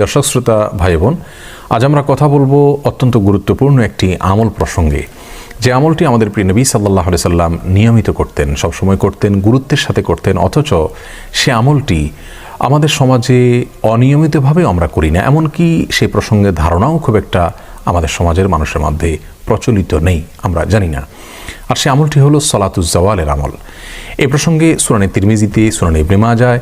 দর্শক শ্রোতা ভাই বোন, আজ আমরা কথা বলবো অত্যন্ত গুরুত্বপূর্ণ একটি আমল প্রসঙ্গে, যে আমলটি আমাদের প্রিয় নবী সাল্লাল্লাহু আলাইহি সাল্লাম নিয়মিত করতেন, সবসময় করতেন, গুরুত্বের সাথে করতেন। অথচ সে আমলটি আমাদের সমাজে অনিয়মিতভাবে আমরা করি না, এমনকি সেই প্রসঙ্গে ধারণাও খুব একটা আমাদের সমাজের মানুষের মধ্যে প্রচলিত নেই, আমরা জানি না। আর সে আমলটি হলো সলাতুজ জাওয়ালের আমল। এই প্রসঙ্গে সুনানে তিরমিজিতে, সুনানে ইবনে মাজাহ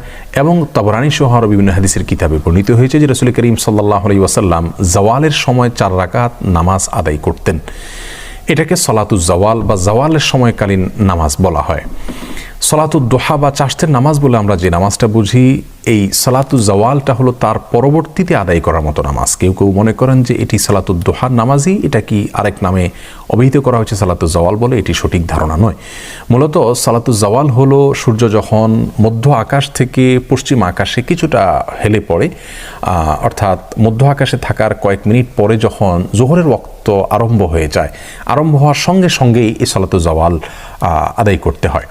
এবং তাবরানী সহ আরও বিভিন্ন হাদিসের কিতাবে বর্ণিত হয়েছে যে রাসূল করিম সাল্লাল্লাহু আলাইহি ওয়াসাল্লাম জাওয়ালের সময় 4 রাকাত নামাজ আদায় করতেন। এটাকে সলাতুজ জাওয়াল বা জাওয়ালের সময়কালীন নামাজ বলা হয়। সলাতুদ দোহা বা চাষতের নামাজ বলে আমরা যে নামাজটা বুঝি, এই সলাতুজ জাওয়ালটা হলো তার পরবর্তীতে আদায় করার মতো নামাজ। কেউ কেউ মনে করেন যে এটি সলাতুদ দোহার নামাজই, এটা কি আরেক নামে অভিহিত করা হয়েছে সলাতুজ জাওয়াল বলে, এটি সঠিক ধারণা নয়। মূলত সলাতুজ জাওয়াল হলো সূর্য যখন মধ্য আকাশ থেকে পশ্চিম আকাশে কিছুটা হেলে পড়ে, অর্থাৎ মধ্য আকাশে থাকার কয়েক মিনিট পরে যখন জোহরের ওয়াক্ত আরম্ভ হয়ে যায়, আরম্ভ হওয়ার সঙ্গে সঙ্গেই এই সলাতুজ জাওয়াল আদায় করতে হয়।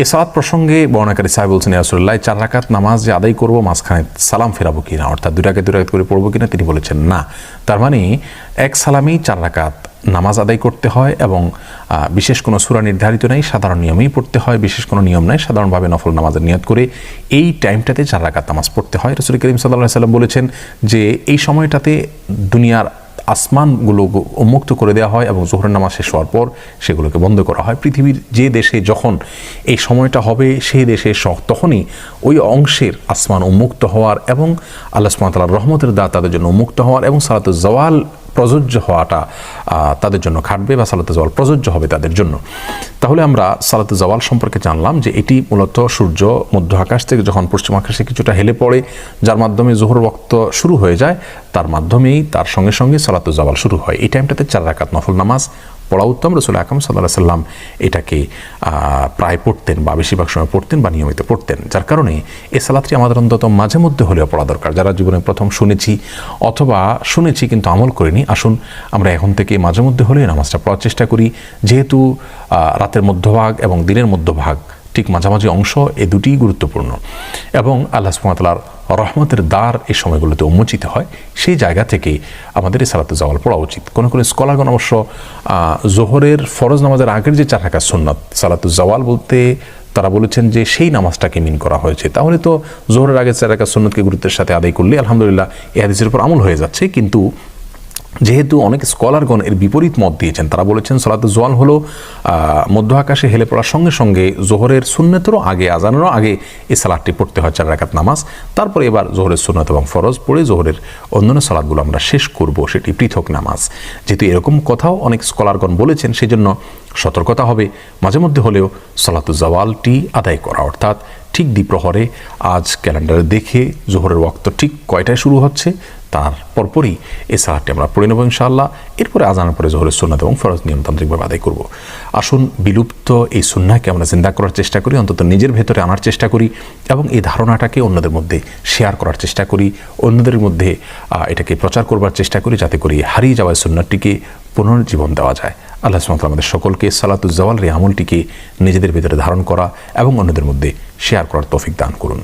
এ সালাত প্রসঙ্গে বর্ণনাকারী সাহেব বলছেন, ইয়া রাসূলুল্লাহ, 4 রাকাত নামাজ যে আদায় করবো, মাঝখানে সালাম ফেরাবো কিনা, অর্থাৎ 2 রাকাত করে পড়বো কিনা? তিনি বলেছেন না। তার মানে এক সালামেই 4 রাকাত নামাজ আদায় করতে হয় এবং বিশেষ কোনো সূরা নির্ধারিত নেই, সাধারণ নিয়মেই পড়তে হয়, বিশেষ কোনো নিয়ম নাই, সাধারণভাবে নফল নামাজের নিয়ত করে এই টাইমটাতে 4 রাকাত নামাজ পড়তে হয়। রাসূল করিম সাল্লাল্লাহু আলাইহি সাল্লাম বলেছেন যে এই সময়টাতে দুনিয়ার আসমানগুলো উন্মুক্ত করে দেওয়া হয় এবং জোহরের নামাজ শেষ হওয়ার পর সেগুলোকে বন্ধ করা হয়। পৃথিবীর যে দেশে যখন এই সময়টা হবে, সেই দেশে তখনই ওই অংশের আসমান উন্মুক্ত হওয়ার এবং আল্লাহ সুবহানাহু ওয়া তাআলার রহমতের দ্বার তাদের জন্য উন্মুক্ত হওয়ার এবং সালাতুজ জাওয়াল প্রযোজ্য হওয়াটা তাদের জন্য খাটবে বা সালাতুজ জাওয়াল প্রযোজ্য হবে তাদের জন্য। তাহলে আমরা সালাতুজ জাওয়াল সম্পর্কে জানলাম যে এটি মূলত সূর্য মধ্য আকাশ থেকে যখন পশ্চিম আকাশে কিছুটা হেলে পড়ে, যার মাধ্যমে জোহর ওয়াক্ত শুরু হয়ে যায়, তার মাধ্যমেই তার সঙ্গে সঙ্গে সালাতুজ জাওয়াল শুরু হয়। এই টাইমটাতে 4 রাকাত নফল নামাজ পড়া উত্তম। রাসূল আকরাম সাল্লাল্লাহু আলাইহি সাল্লাম এটাকে প্রায় পড়তেন বা বেশিরভাগ সময় পড়তেন বা নিয়মিত পড়তেন, যার কারণে এই সালাতটি আমাদের অন্তত মাঝে মধ্যে হলেও পড়া দরকার। যারা জীবনে প্রথম শুনেছি অথবা শুনেছি কিন্তু আমল করিনি, আসুন আমরা এখন থেকে মাঝে মধ্যে হলেও নামাজটা পড়ার চেষ্টা করি। যেহেতু রাতের মধ্যভাগ এবং দিনের মধ্যভাগ ঠিক মাঝামাঝি অংশ, এই দুটিই গুরুত্বপূর্ণ এবং আল্লাহ সুবহানাহু ওয়া তাআলার রহমতের দ্বার এই সময়গুলোতে উন্মোচিত হয়। সেই জায়গা থেকে আমাদের এই সালাতুজ জাওয়াল পড়া উচিত। কোনো কোনো স্কলারগণ অবশ্য জোহরের ফরজ নামাজের আগের যে 4 রাকাত সুন্নাত, সালাতুজ জাওয়াল বলতে তারা বলেছেন যে সেই নামাজটাকে মিন করা হয়েছে। তাহলে তো জোহরের আগে 4 রাকাত সুন্নাতকে গুরুত্বের সাথে আদায় করলে আলহামদুলিল্লাহ এই হাদিসের উপর আমল হয়ে যাচ্ছে। কিন্তু যেহেতু অনেক স্কলারগণ এর বিপরীত মত দিয়েছেন, তারা বলেছেন সালাতুজ জাওয়াল হলো মধ্য আকাশে হেলে পড়ার সঙ্গে সঙ্গে জোহরের সুন্নতেরও আগে, আজানেরও আগে এই সালাতটি পড়তে হয় 4 রাকাত নামাজ। তারপরে এবার জোহরের সুন্নত এবং ফরজ পড়ে জোহরের অন্যান্য সালাতগুলো আমরা শেষ করব, সেটি পৃথক নামাজ। যেহেতু এরকম কথাও অনেক স্কলারগণ বলেছেন, সেজন্য সতর্কতা হবে মাঝে মধ্যে হলেও সালাতুজ জাওয়ালটি আদায় করা, অর্থাৎ ঠিক দ্বিপ্রহরে আজ ক্যালেন্ডারে দেখে জোহরের ওয়াক্ত ঠিক কয়টায় শুরু হচ্ছে তার পরপরই এই সালাতটি আমরা পড়ে নেব ইনশাআল্লাহ। এরপরে আজানের পরে জোহরের সুন্নাত এবং ফরজ নিয়মতান্ত্রিকভাবে আদায় করব। আসুন বিলুপ্ত এই সুন্নাহকে আমরা জিন্দা করার চেষ্টা করি, অন্তত নিজের ভেতরে আনার চেষ্টা করি এবং এই ধারণাটাকে অন্যদের মধ্যে শেয়ার করার চেষ্টা করি, অন্যদের মধ্যে এটাকে প্রচার করবার চেষ্টা করি, যাতে করে হারিয়ে যাওয়া সুন্নাতটিকে পুনর্জীবন দেওয়া যায়। আল্লাহ সুবহানাহু ওয়া তাআলা আমাদের সকলকে সালাতুজ জাওয়ালের এই আমলটিকে নিজেদের ভেতরে ধারণ করা এবং অন্যদের মধ্যে শেয়ার করার তৌফিক দান করুন।